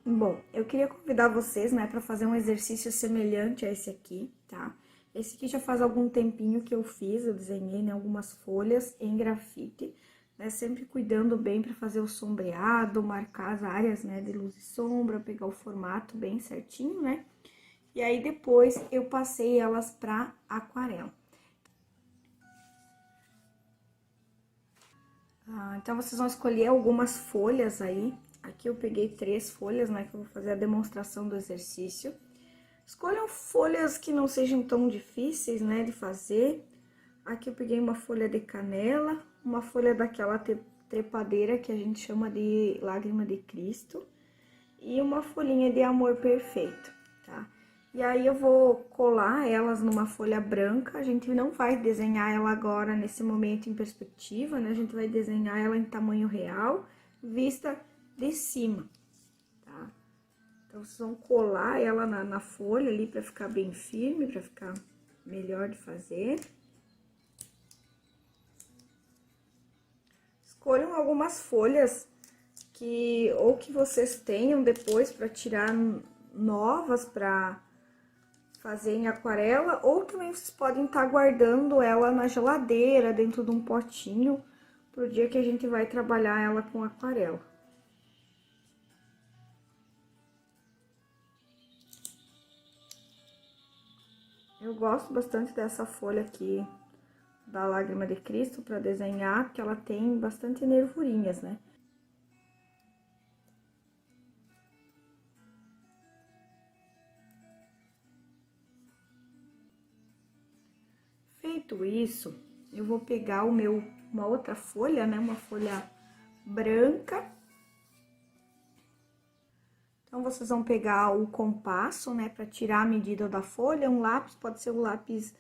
Bom, eu queria convidar vocês, né, para fazer um exercício semelhante a esse aqui, tá? Esse aqui já faz algum tempinho que eu fiz, eu desenhei, né, algumas folhas em grafite, né, sempre cuidando bem para fazer o sombreado, marcar as áreas, né, de luz e sombra, pegar o formato bem certinho, né? E aí depois eu passei elas para aquarela. Então, vocês vão escolher algumas folhas aí. Aqui eu peguei 3 folhas, né, que eu vou fazer a demonstração do exercício. Escolham folhas que não sejam tão difíceis, né, de fazer. Aqui eu peguei uma folha de canela, uma folha daquela trepadeira que a gente chama de lágrima de Cristo e uma folhinha de amor perfeito, tá? E aí eu vou colar elas numa folha branca, a gente não vai desenhar ela agora nesse momento em perspectiva, né? A gente vai desenhar ela em tamanho real, vista de cima, tá? Então, vocês vão colar ela na folha ali pra ficar bem firme, pra ficar melhor de fazer. Escolham algumas folhas ou que vocês tenham depois para tirar novas para fazer em aquarela, ou também vocês podem estar guardando ela na geladeira, dentro de um potinho, pro dia que a gente vai trabalhar ela com aquarela. Eu gosto bastante dessa folha aqui da Lágrima de Cristo para desenhar, porque ela tem bastante nervurinhas, né? Feito isso, eu vou pegar uma outra folha, né? Uma folha branca. Então, vocês vão pegar o compasso, né? Para tirar a medida da folha. Um lápis, pode ser o lápis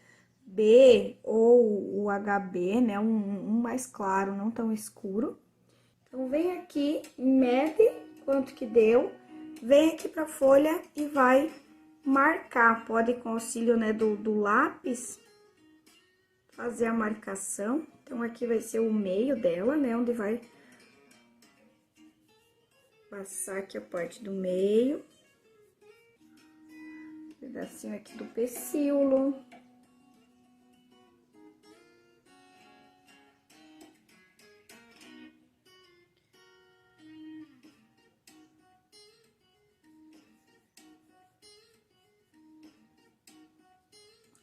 B ou o HB, né? Um mais claro, não tão escuro. Então, vem aqui, mede quanto que deu. Vem aqui pra folha e vai marcar. Pode, com auxílio, né, do lápis, fazer a marcação. Então, aqui vai ser o meio dela, né, onde vai passar aqui a parte do meio. Pedacinho aqui do pecíolo.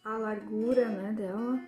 A largura, né, dela.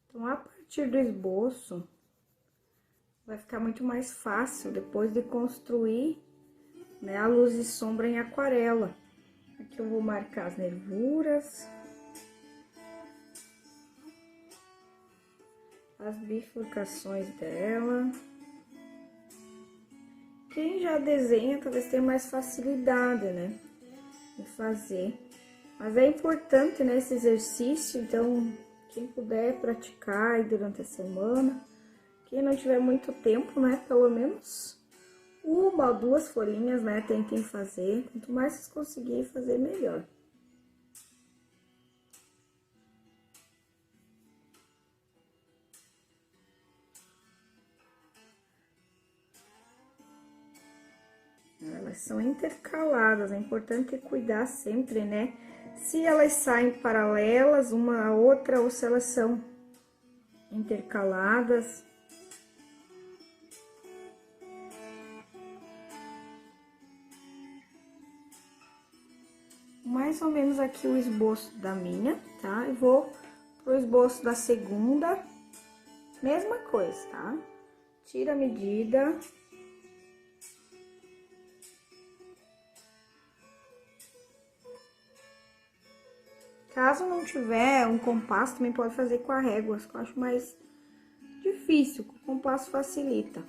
Então, a partir do esboço, vai ficar muito mais fácil depois de construir, né, a luz e sombra em aquarela. Aqui eu vou marcar as nervuras, as bifurcações dela. Quem já desenha, talvez tenha mais facilidade, né, em fazer. Mas é importante, né, esse exercício, então, quem puder praticar aí durante a semana. Quem não tiver muito tempo, né, pelo menos uma ou duas folhinhas, né, tentem fazer. Quanto mais vocês conseguirem fazer, melhor. Elas são intercaladas, é importante cuidar sempre, né? Se elas saem paralelas uma à outra ou se elas são intercaladas. Mais ou menos aqui o esboço da minha, tá? Eu vou pro esboço da segunda, mesma coisa, tá? Tira a medida. Caso não tiver um compasso, também pode fazer com a régua, que eu acho mais difícil, o compasso facilita.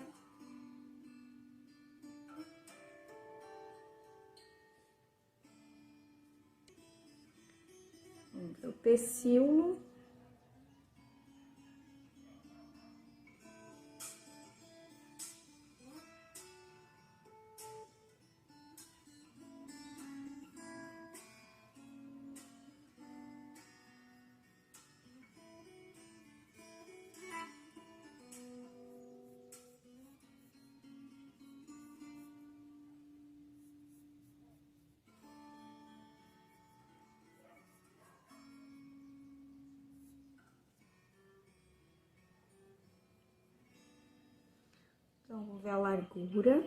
O pecíolo. Então, vou ver a largura.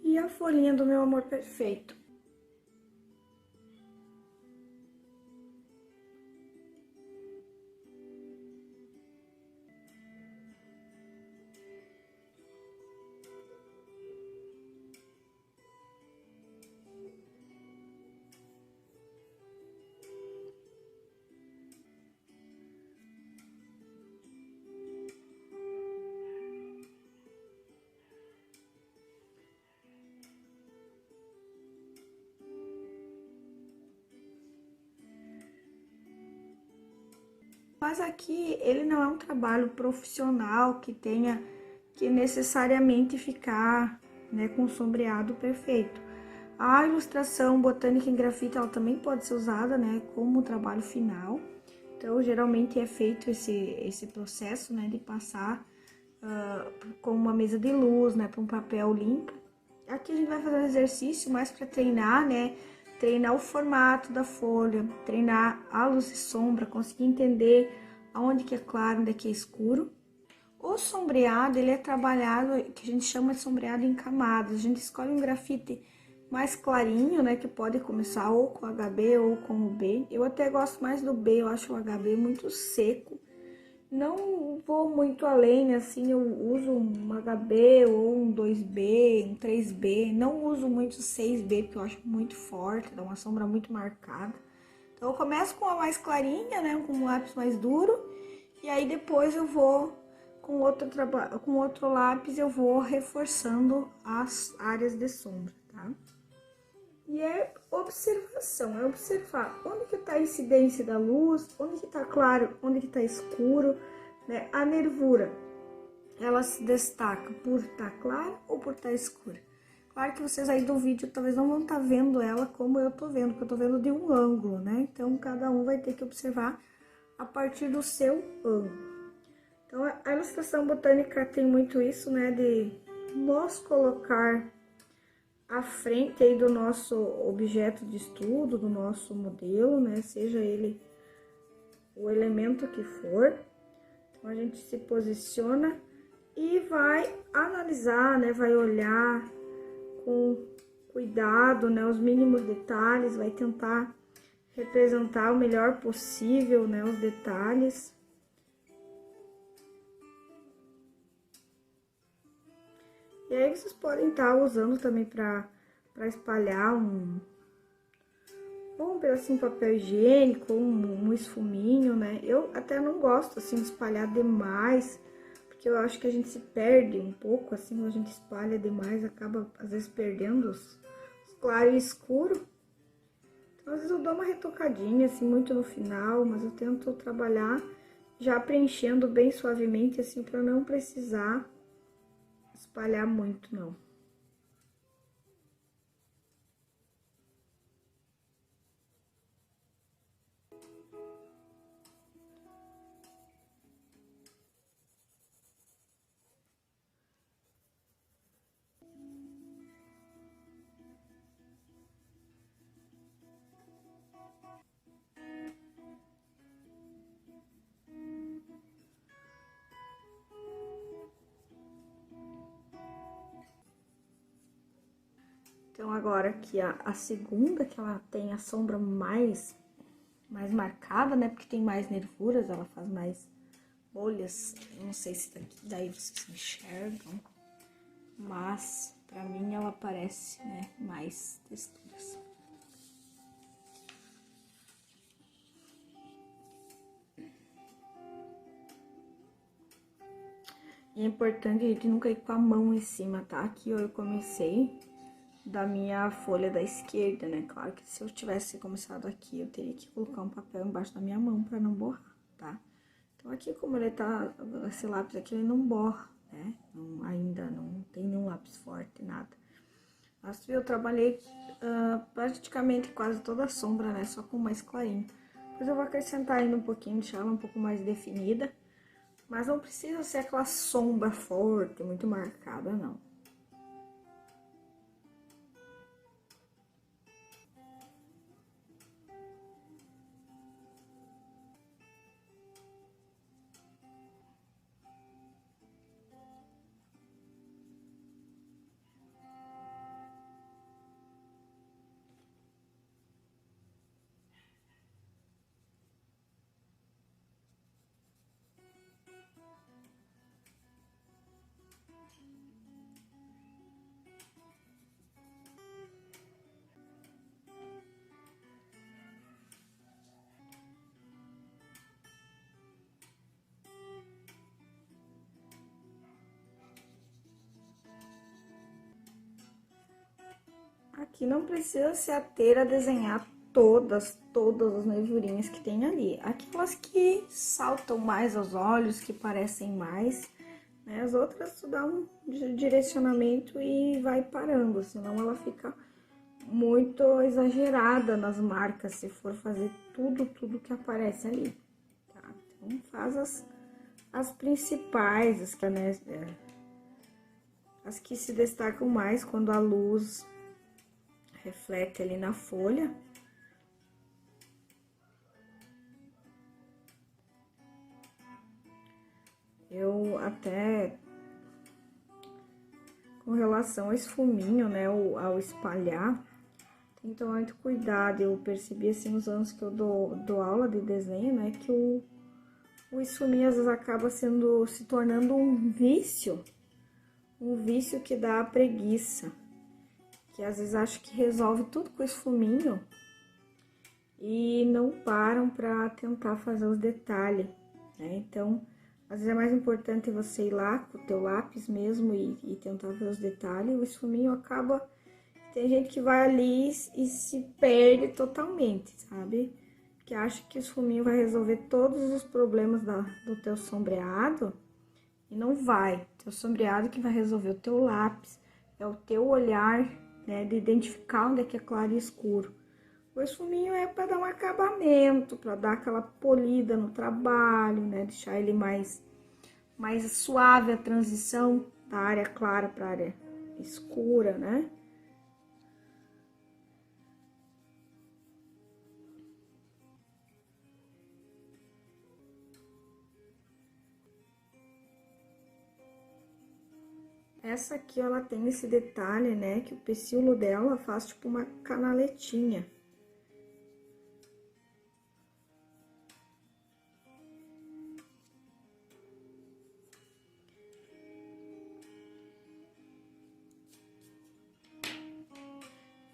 E a folhinha do meu amor perfeito. Mas aqui ele não é um trabalho profissional que necessariamente ficar, né, com sombreado perfeito. A ilustração botânica em grafite, ela também pode ser usada, né, como trabalho final. Então, geralmente é feito esse processo, né, de passar com uma mesa de luz, né, para um papel limpo. Aqui a gente vai fazer um exercício mais para treinar, né, treinar o formato da folha, treinar a luz e sombra, conseguir entender aonde que é claro, onde é que é escuro. O sombreado, ele é trabalhado, que a gente chama de sombreado em camadas. A gente escolhe um grafite mais clarinho, né, que pode começar ou com HB ou com o B. Eu até gosto mais do B, eu acho o HB muito seco. Não vou muito além, assim, eu uso um HB ou um 2B, um 3B. Não uso muito 6B, porque eu acho muito forte, dá uma sombra muito marcada. Então, eu começo com a mais clarinha, né, com um lápis mais duro. E aí, depois eu vou, com outro lápis, eu vou reforçando as áreas de sombra, tá? E é observação, é observar onde que tá a incidência da luz, onde que tá claro, onde que tá escuro, né? A nervura, ela se destaca por estar clara ou por estar escura? Claro que vocês aí do vídeo talvez não vão estar vendo ela como eu tô vendo, porque eu tô vendo de um ângulo, né? Então, cada um vai ter que observar a partir do seu ângulo. Então, a ilustração botânica tem muito isso, né? De nós colocar à frente aí do nosso objeto de estudo, do nosso modelo, né? Seja ele o elemento que for. Então, a gente se posiciona e vai analisar, né? Vai olhar com cuidado, né, os mínimos detalhes, vai tentar representar o melhor possível, né, os detalhes. E aí vocês podem estar usando também para espalhar ou um pedacinho de papel higiênico, ou um esfuminho, né? Eu até não gosto, assim, de espalhar demais, porque eu acho que a gente se perde um pouco, assim, quando a gente espalha demais, acaba, às vezes, perdendo os claro e escuro. Então, às vezes eu dou uma retocadinha, assim, muito no final, mas eu tento trabalhar já preenchendo bem suavemente, assim, para não precisar espalhar muito, não. Então, agora aqui a segunda, que ela tem a sombra mais marcada, né? Porque tem mais nervuras, ela faz mais bolhas. Eu não sei se daqui, daí vocês enxergam, mas pra mim ela parece, né, mais texturas. E é importante a gente nunca ir com a mão em cima, tá? Aqui eu comecei da minha folha da esquerda, né? Claro que se eu tivesse começado aqui, eu teria que colocar um papel embaixo da minha mão pra não borrar, tá? Então, aqui como ele tá, esse lápis aqui, ele não borra, né? Ainda não tem nenhum lápis forte, nada. Mas eu trabalhei praticamente quase toda a sombra, né? Só com mais clarinho. Depois eu vou acrescentar ainda um pouquinho, deixar ela um pouco mais definida. Mas não precisa ser aquela sombra forte, muito marcada, não. Aqui não precisa se ater a desenhar todas as nervurinhas que tem ali. Aquelas que saltam mais aos olhos, que parecem mais, né? As outras tu dá um direcionamento e vai parando, senão ela fica muito exagerada nas marcas, se for fazer tudo que aparece ali, tá? Então, faz as principais, as que se destacam mais quando a luz reflete ali na folha. Eu até, com relação ao esfuminho, né, ao espalhar, tem que tomar muito cuidado. Eu percebi, assim, nos anos que eu dou aula de desenho, né, que o esfuminho, às vezes, acaba se tornando um vício que dá preguiça. Que às vezes acho que resolve tudo com esfuminho e não param pra tentar fazer os detalhes, né? Então, às vezes é mais importante você ir lá com o teu lápis mesmo e tentar fazer os detalhes. O esfuminho acaba... Tem gente que vai ali e se perde totalmente, sabe? Que acha que o esfuminho vai resolver todos os problemas do teu sombreado e não vai. Teu sombreado que vai resolver o teu lápis, é o teu olhar, né, de identificar onde é que é claro e escuro. O esfuminho é para dar um acabamento, para dar aquela polida no trabalho, né, deixar ele mais suave a transição da área clara para a área escura, né? Essa aqui, ela tem esse detalhe, né, que o pecíolo dela faz tipo uma canaletinha.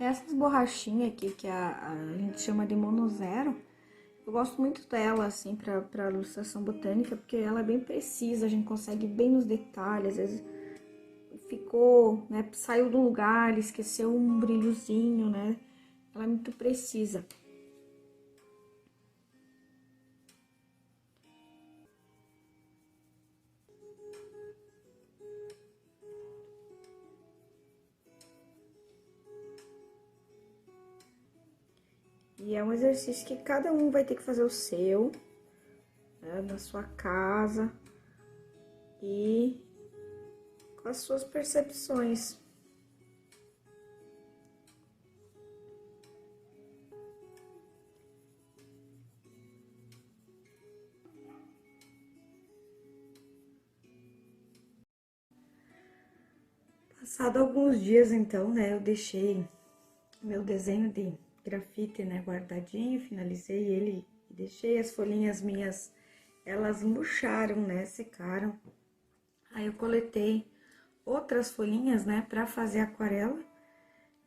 Essas borrachinhas aqui, que a gente chama de monozero, eu gosto muito dela, assim, pra ilustração botânica, porque ela é bem precisa, a gente consegue bem nos detalhes, às vezes ficou, né, saiu do lugar, esqueceu um brilhozinho, né, ela é muito precisa. E é um exercício que cada um vai ter que fazer o seu, né, na sua casa e com as suas percepções. Passado alguns dias, então, né, eu deixei meu desenho de grafite, né, guardadinho, finalizei ele e deixei as folhinhas minhas, elas murcharam, né, secaram. Aí eu coletei outras folhinhas, né, para fazer aquarela.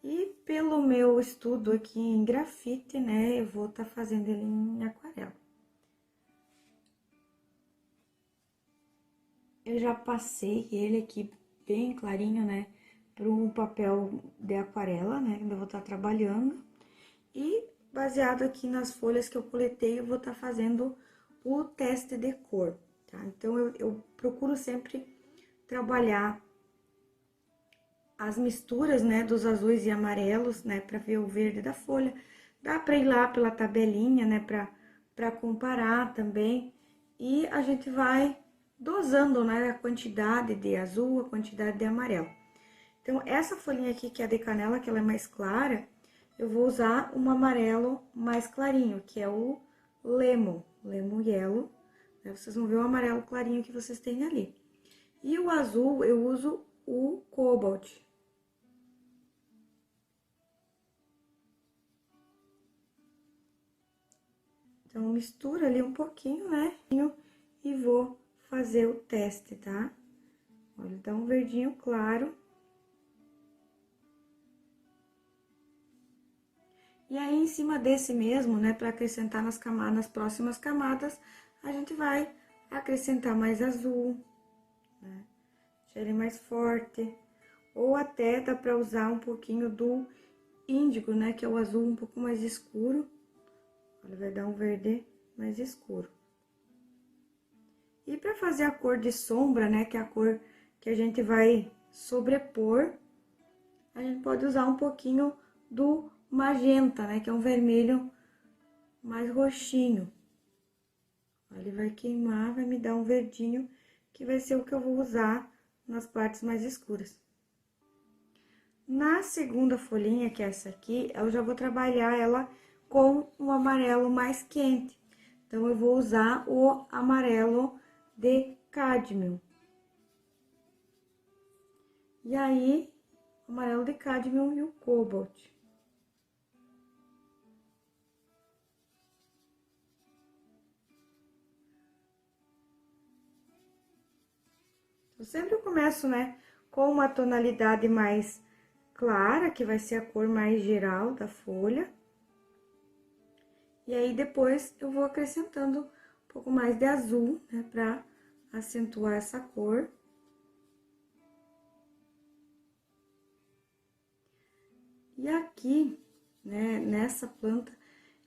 E pelo meu estudo aqui em grafite, né, eu vou estar fazendo ele em aquarela. Eu já passei ele aqui bem clarinho, né, para um papel de aquarela, né, que eu vou estar trabalhando. E baseado aqui nas folhas que eu coletei, eu vou estar fazendo o teste de cor, tá? Então, eu procuro sempre trabalhar as misturas, né, dos azuis e amarelos, né, para ver o verde da folha. Dá para ir lá pela tabelinha, né, para comparar também. E a gente vai dosando, né, a quantidade de azul, a quantidade de amarelo. Então, essa folhinha aqui, que é a de canela, que ela é mais clara, eu vou usar um amarelo mais clarinho, que é o Lemon Yellow, né? Vocês vão ver o amarelo clarinho que vocês têm ali. E o azul, eu uso o Cobalt. Então, misturo ali um pouquinho, né? E vou fazer o teste, tá? Olha, dá um verdinho claro. E aí, em cima desse mesmo, né, para acrescentar nas próximas camadas, a gente vai acrescentar mais azul, né? Deixar ele mais forte. Ou até dá para usar um pouquinho do índigo, né, que é o azul um pouco mais escuro. Olha, vai dar um verde mais escuro. E para fazer a cor de sombra, né, que é a cor que a gente vai sobrepor, a gente pode usar um pouquinho do magenta, né, que é um vermelho mais roxinho. Ele vai queimar, vai me dar um verdinho, que vai ser o que eu vou usar nas partes mais escuras. Na segunda folhinha, que é essa aqui, eu já vou trabalhar ela com um amarelo mais quente. Então, eu vou usar o amarelo de cádmio. E aí, o amarelo de cádmio e o cobalt. Eu sempre começo, né, com uma tonalidade mais clara, que vai ser a cor mais geral da folha. E aí, depois, eu vou acrescentando um pouco mais de azul, né, pra acentuar essa cor. E aqui, né, nessa planta,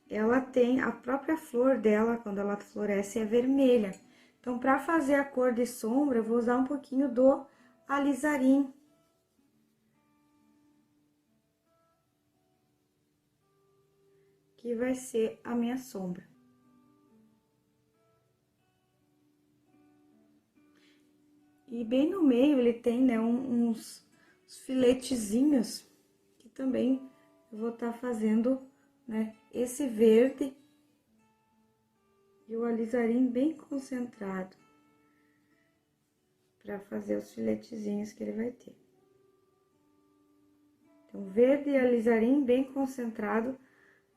ela tem a própria flor dela, quando ela floresce, é vermelha. Então, para fazer a cor de sombra, eu vou usar um pouquinho do alizarim. Que vai ser a minha sombra. E bem no meio ele tem, né, uns filetezinhos, que também eu vou estar fazendo, né, esse verde e o alizarim bem concentrado. para fazer os filetezinhos que ele vai ter. Então, verde alizarim bem concentrado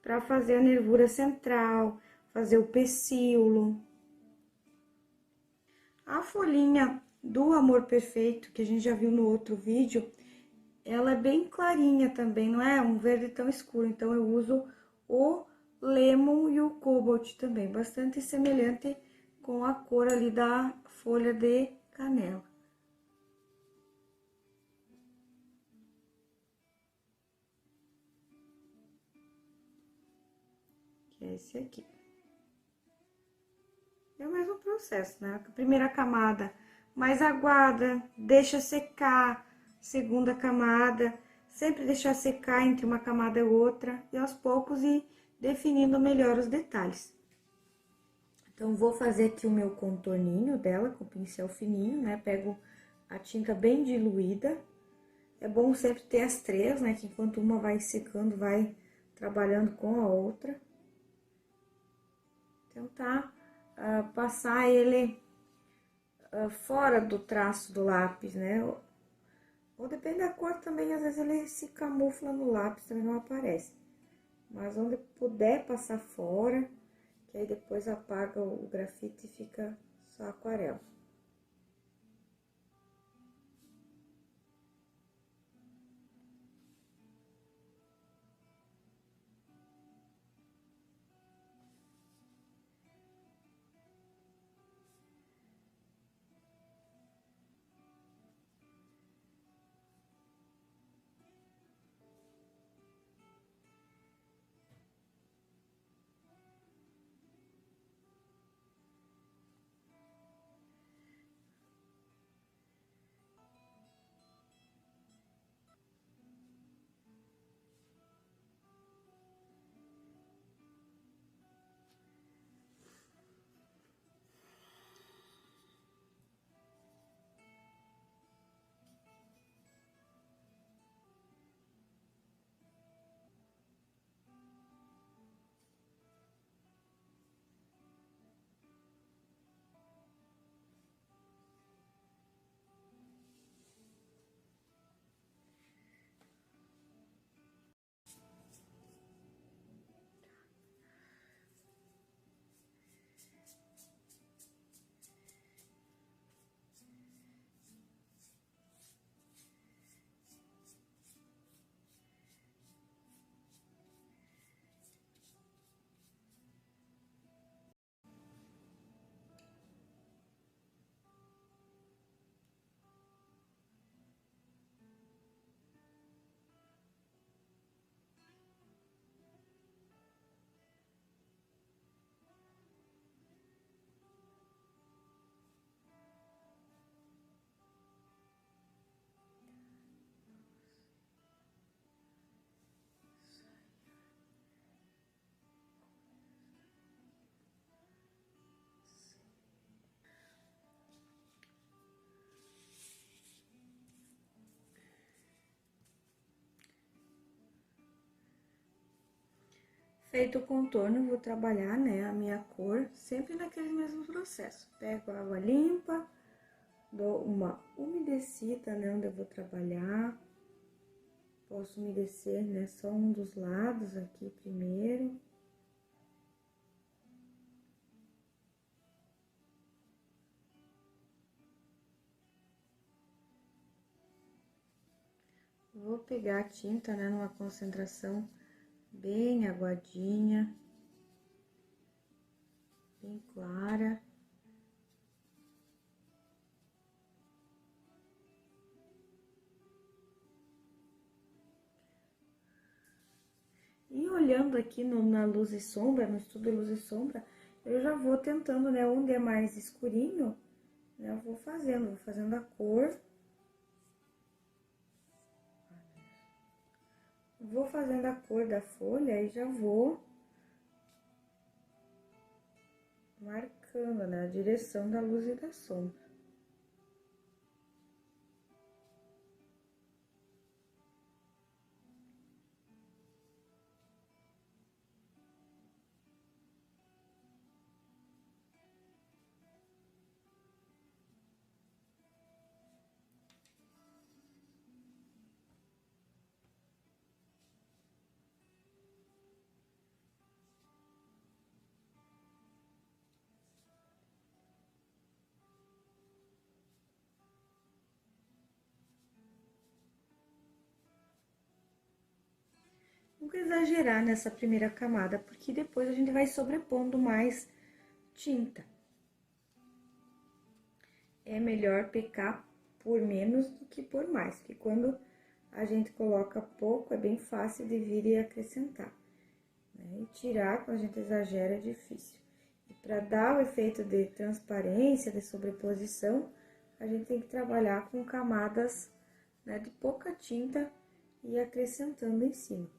para fazer a nervura central, fazer o pecíolo. A folhinha do Amor Perfeito, que a gente já viu no outro vídeo, ela é bem clarinha também, não é um verde tão escuro. Então, eu uso o Lemon e o Cobalt também, bastante semelhante com a cor ali da folha de canela. Que é esse aqui. É o mesmo processo, né? A primeira camada mais aguada, deixa secar, segunda camada, sempre deixar secar entre uma camada e outra, e aos poucos ir definindo melhor os detalhes. Então, vou fazer aqui o meu contorninho dela com o pincel fininho, né? Pego a tinta bem diluída. É bom sempre ter as três, né? Que enquanto uma vai secando, vai trabalhando com a outra. Tentar passar ele fora do traço do lápis, né? Ou depende da cor também, às vezes ele se camufla no lápis, também não aparece. Mas onde puder passar fora, que aí depois apaga o grafite e fica só aquarela. Feito o contorno, vou trabalhar, né, a minha cor, sempre naquele mesmo processo. Pego a água limpa, dou uma umedecida, né, onde eu vou trabalhar. Posso umedecer, né, só um dos lados aqui primeiro. Vou pegar a tinta, né, numa concentração bem aguadinha, bem clara. E olhando aqui na luz e sombra, no estudo luz e sombra, eu já vou tentando, né, onde é mais escurinho, né, eu vou fazendo a cor. Vou fazendo a cor da folha e já vou marcando, né, a direção da luz e da sombra. nunca exagerar nessa primeira camada, porque depois a gente vai sobrepondo mais tinta. É melhor pecar por menos do que por mais, porque quando a gente coloca pouco, é bem fácil de vir e acrescentar, né? E tirar, quando a gente exagera, é difícil. E para dar o efeito de transparência, de sobreposição, a gente tem que trabalhar com camadas, né, de pouca tinta e acrescentando em cima.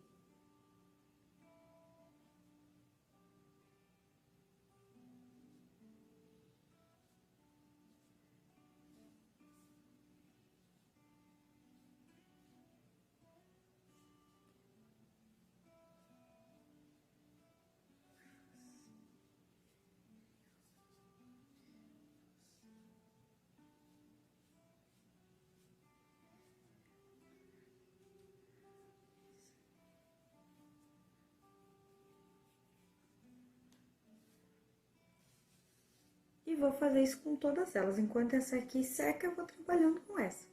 E vou fazer isso com todas elas. Enquanto essa aqui seca, eu vou trabalhando com essa.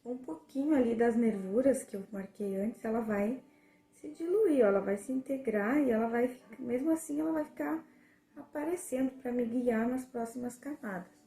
Um pouquinho ali das nervuras que eu marquei antes, ela vai se diluir, ó, ela vai se integrar e ela vai, mesmo assim, ela vai ficar aparecendo para me guiar nas próximas camadas.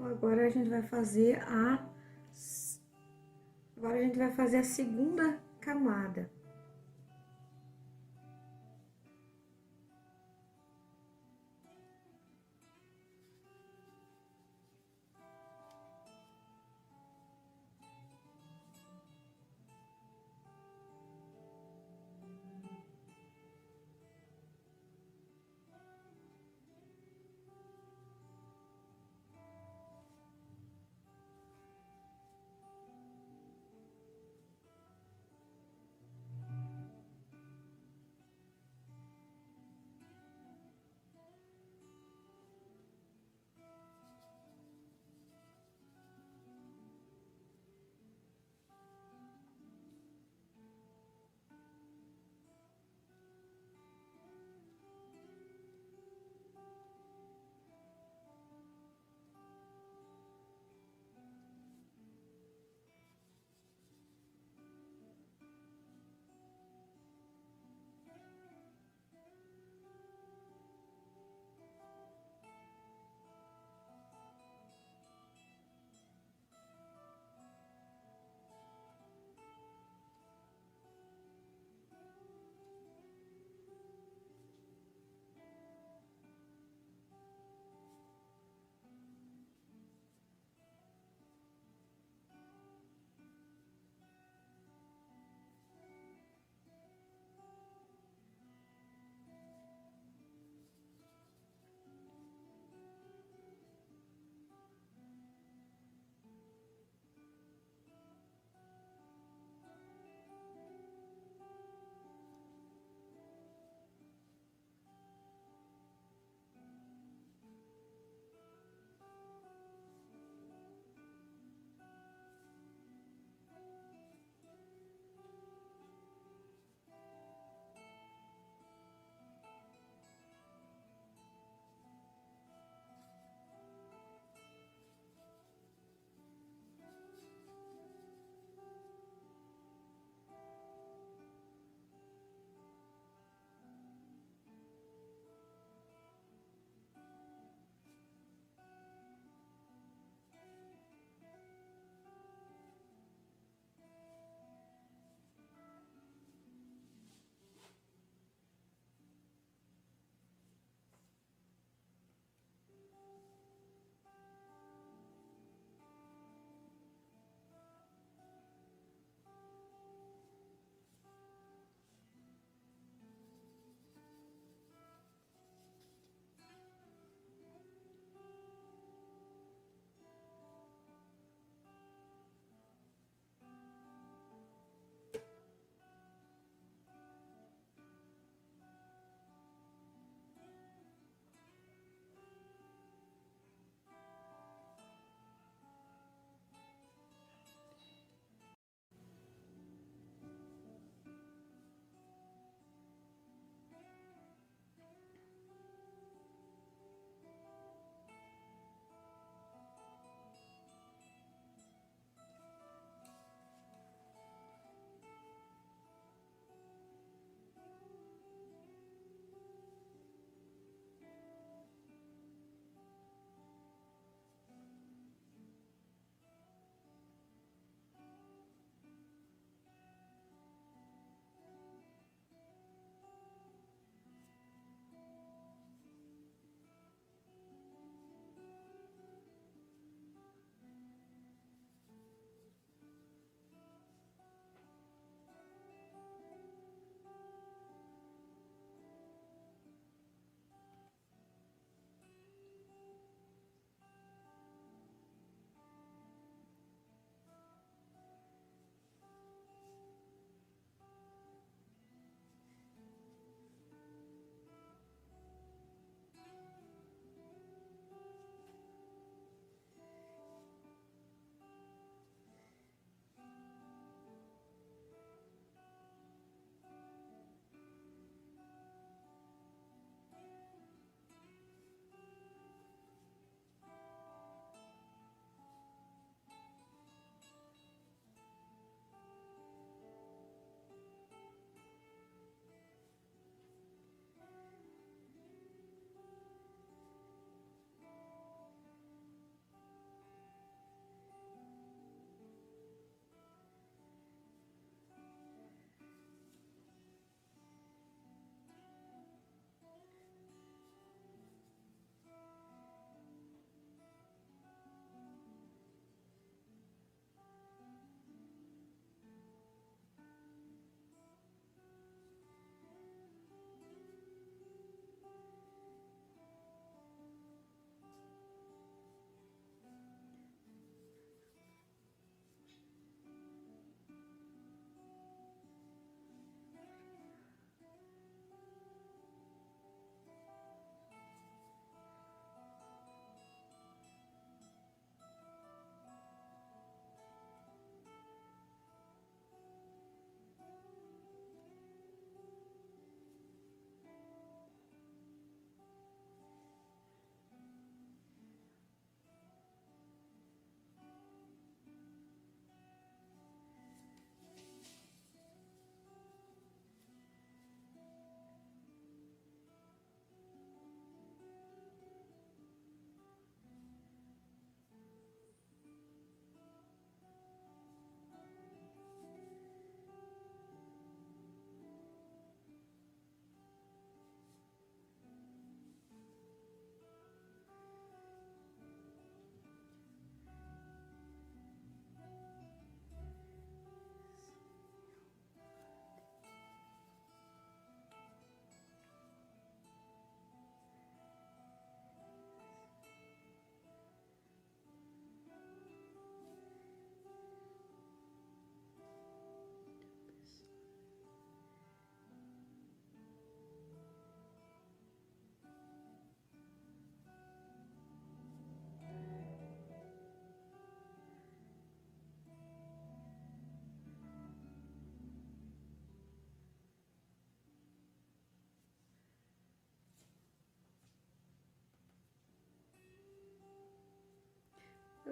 Agora a gente vai fazer a segunda camada.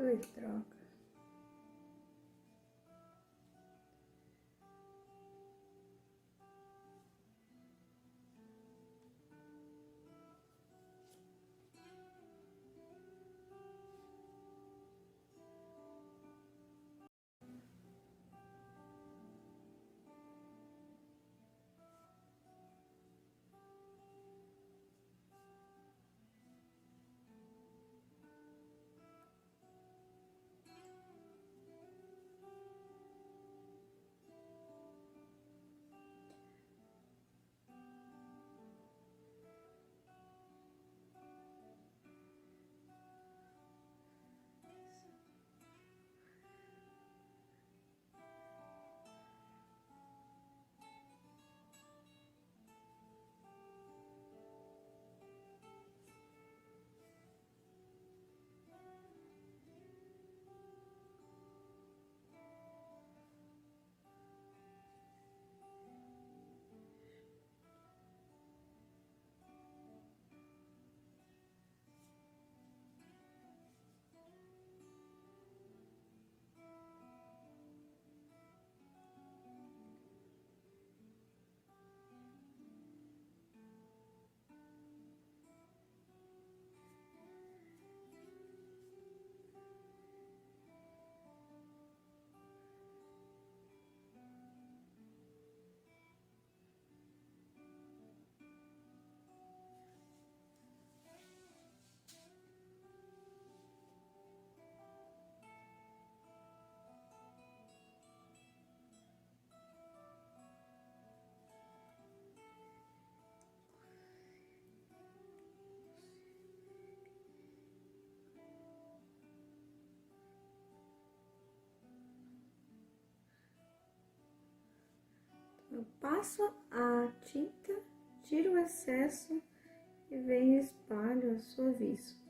Ai, troca. Eu passo a tinta, tiro o excesso e venho e espalho, suavizo.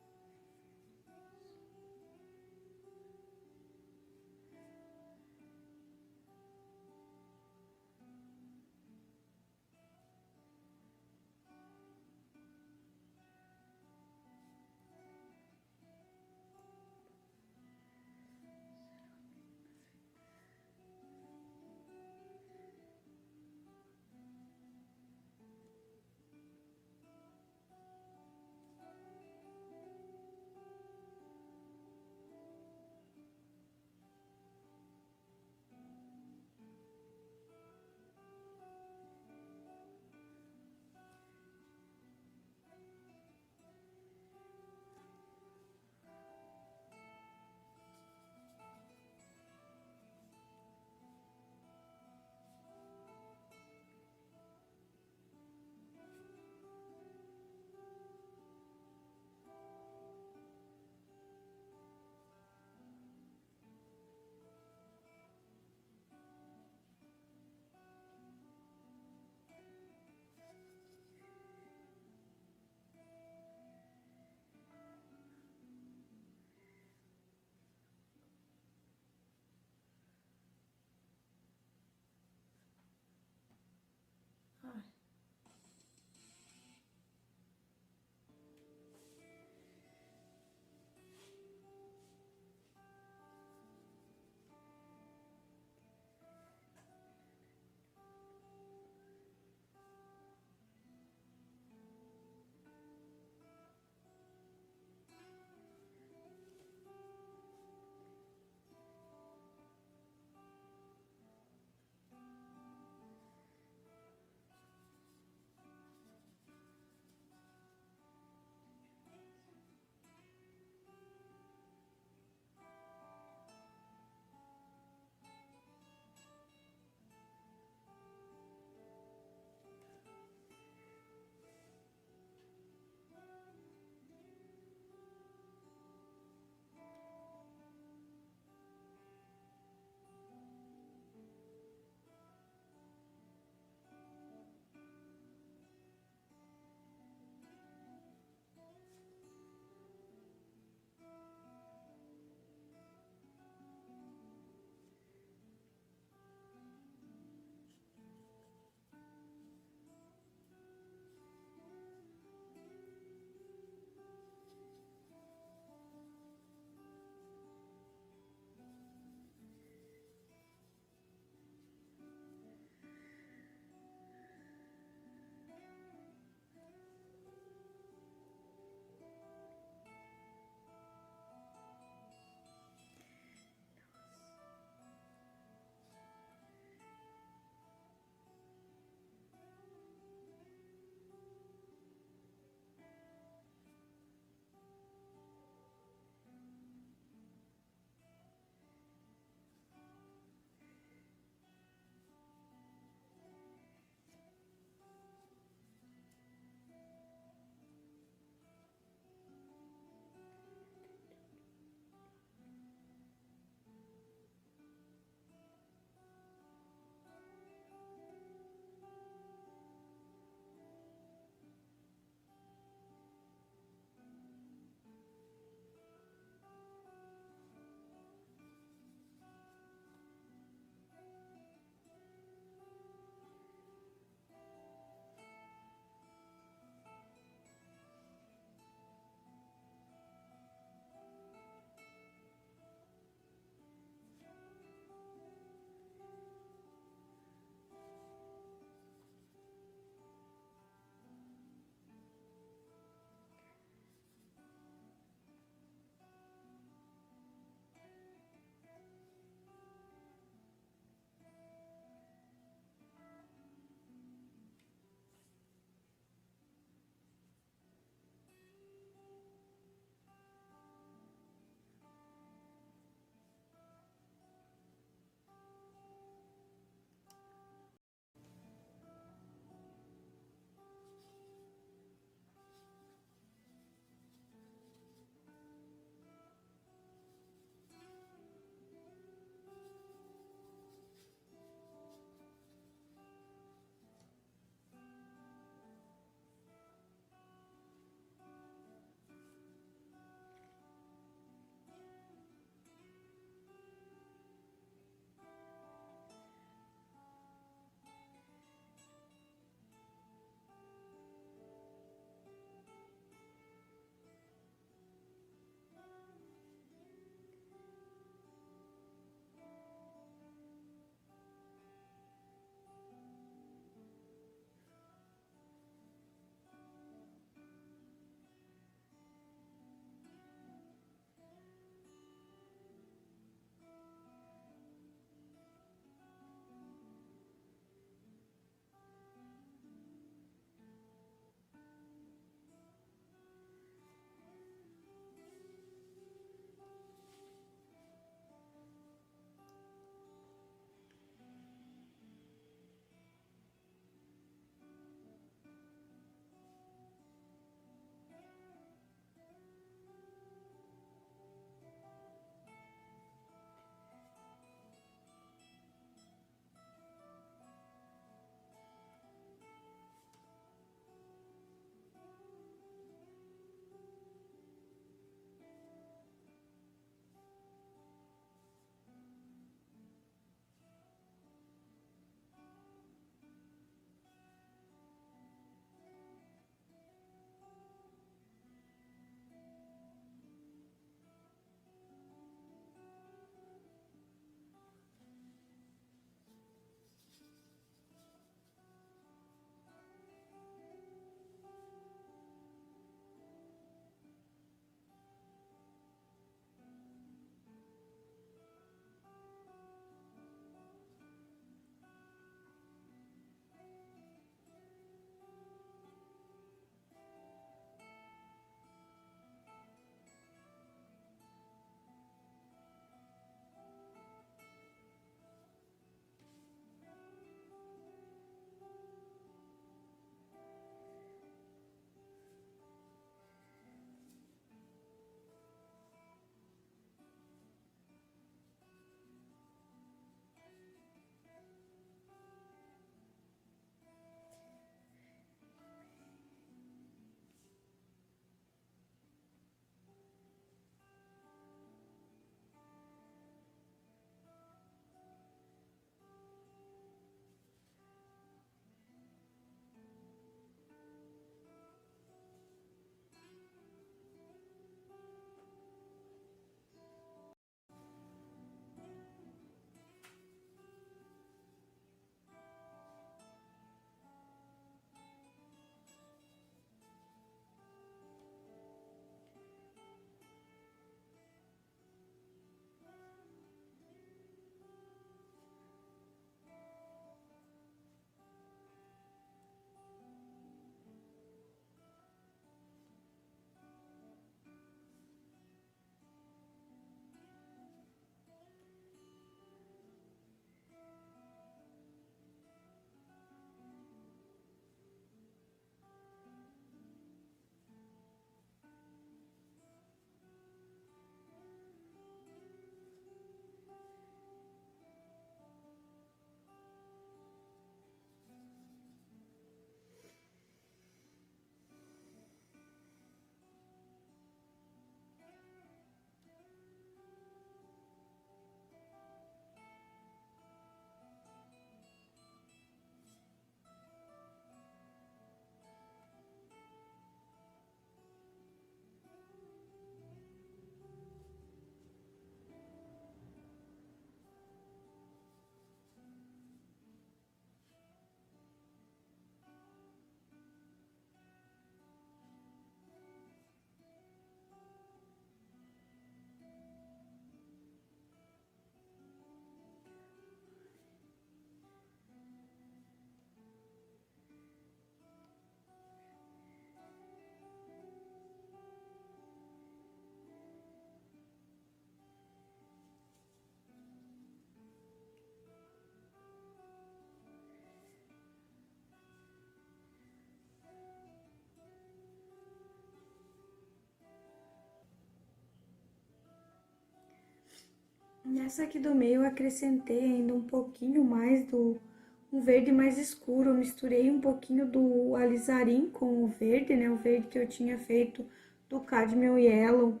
Nessa aqui do meio eu acrescentei ainda um pouquinho mais um verde mais escuro. Eu misturei um pouquinho do alizarim com o verde, né? O verde que eu tinha feito do Cadmium Yellow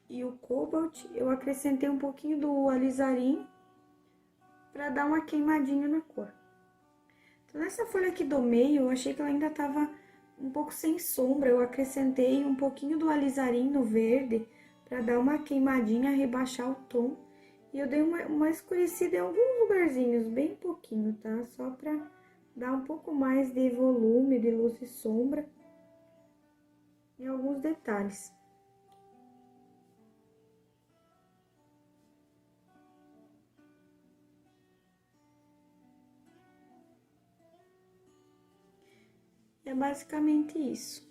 e o Cobalt. Eu acrescentei um pouquinho do alizarim para dar uma queimadinha na cor. Então, nessa folha aqui do meio, eu achei que ela ainda tava um pouco sem sombra. Eu acrescentei um pouquinho do alizarim no verde para dar uma queimadinha, rebaixar o tom. E eu dei uma escurecida em alguns lugarzinhos, bem pouquinho, tá? Só pra dar um pouco mais de volume, de luz e sombra em alguns detalhes. É basicamente isso.